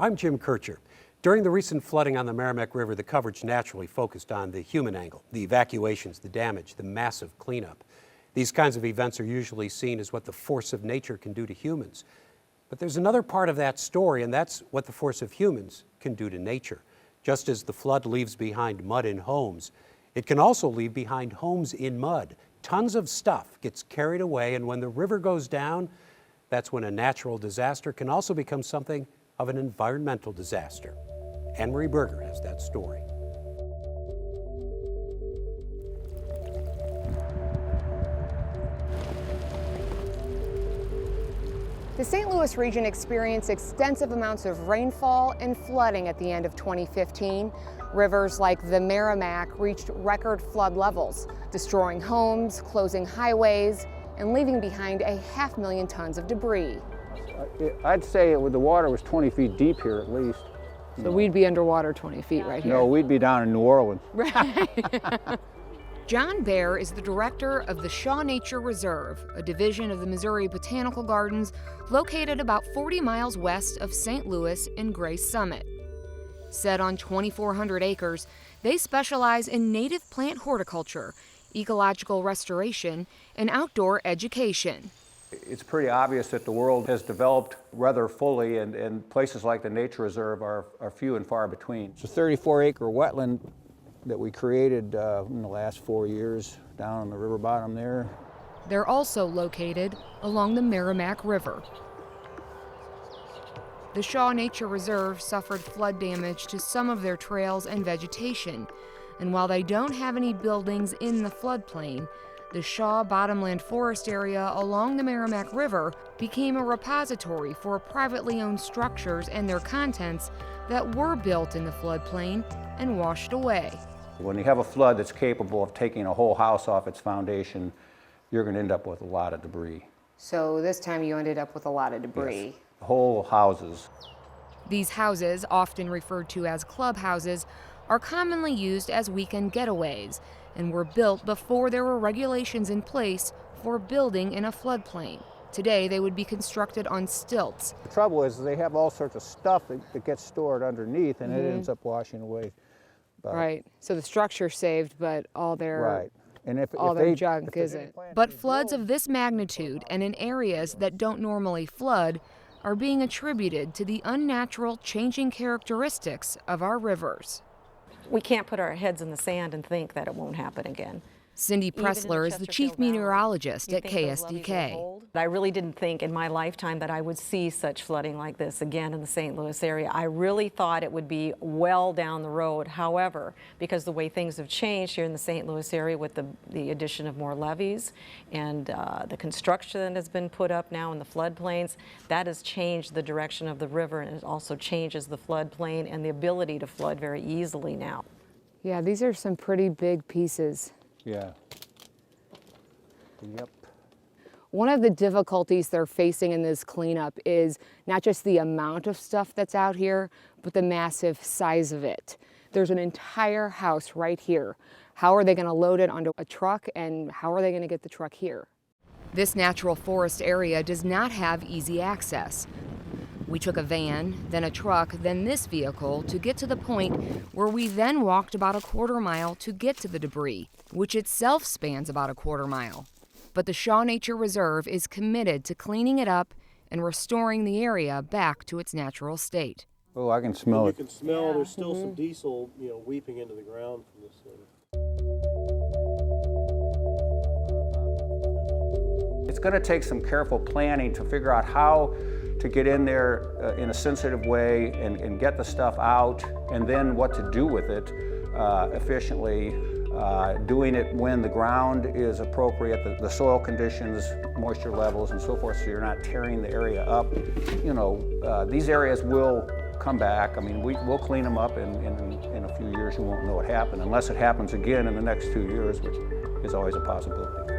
I'm Jim Kircher. During the recent flooding on the Merrimack River, the coverage naturally focused on the human angle, the evacuations, the damage, the massive cleanup. These kinds of events are usually seen as what the force of nature can do to humans. But there's another part of that story, and that's what the force of humans can do to nature. Just as the flood leaves behind mud in homes, it can also leave behind homes in mud. Tons of stuff gets carried away, and when the river goes down, that's when a natural disaster can also become something of an environmental disaster. Anne-Marie Berger has that story. The St. Louis region experienced extensive amounts of rainfall and flooding at the end of 2015. Rivers like the Merrimack reached record flood levels, destroying homes, closing highways, and leaving behind 500,000 tons of debris. I'd say the water was 20 feet deep here at least. So we'd be underwater 20 feet right here. No, we'd be down in New Orleans. Right. John Baer is the director of the Shaw Nature Reserve, a division of the Missouri Botanical Gardens located about 40 miles west of St. Louis in Grace Summit. Set on 2,400 acres, they specialize in native plant horticulture, ecological restoration, and outdoor education. It's pretty obvious that the world has developed rather fully, and places like the Nature Reserve are few and far between. It's a 34-acre wetland that we created in the last 4 years down on the river bottom there. They're also located along the Merrimack River. The Shaw Nature Reserve suffered flood damage to some of their trails and vegetation, and while they don't have any buildings in the floodplain, the Shaw Bottomland Forest area along the Merrimack River became a repository for privately owned structures and their contents that were built in the floodplain and washed away. When you have a flood that's capable of taking a whole house off its foundation, you're going to end up with a lot of debris. So this time you ended up with a lot of debris. Yes. Whole houses. These houses, often referred to as clubhouses, are commonly used as weekend getaways and were built before there were regulations in place for building in a floodplain. Today, they would be constructed on stilts. The trouble is they have all sorts of stuff that gets stored underneath, and it ends up washing away. Right. So the structure's saved, but all their right. And if their junk isn't. But floods of this magnitude and in areas that don't normally flood are being attributed to the unnatural changing characteristics of our rivers. We can't put our heads in the sand and think that it won't happen again. Cindy Pressler is the chief meteorologist at KSDK. I really didn't think in my lifetime that I would see such flooding like this again in the St. Louis area. I really thought it would be well down the road. However, because the way things have changed here in the St. Louis area with the addition of more levees and the construction that has been put up now in the floodplains, that has changed the direction of the river, and it also changes the floodplain and the ability to flood very easily now. Yeah, these are some pretty big pieces. Yeah. Yep. One of the difficulties they're facing in this cleanup is not just the amount of stuff that's out here, but the massive size of it. There's an entire house right here. How are they going to load it onto a truck, and how are they going to get the truck here? This natural forest area does not have easy access. We took a van, then a truck, then this vehicle to get to the point where we then walked about a quarter mile to get to the debris, which itself spans about a quarter mile. But the Shaw Nature Reserve is committed to cleaning it up and restoring the area back to its natural state. Oh, I can smell it. You can smell there's still some diesel, weeping into the ground from this thing. It's going to take some careful planning to figure out how to get in there in a sensitive way and get the stuff out, and then what to do with it efficiently, doing it when the ground is appropriate, the soil conditions, moisture levels, and so forth, so you're not tearing the area up. These areas will come back. I mean, we'll clean them up, and in a few years you won't know what happened, unless it happens again in the next 2 years, which is always a possibility.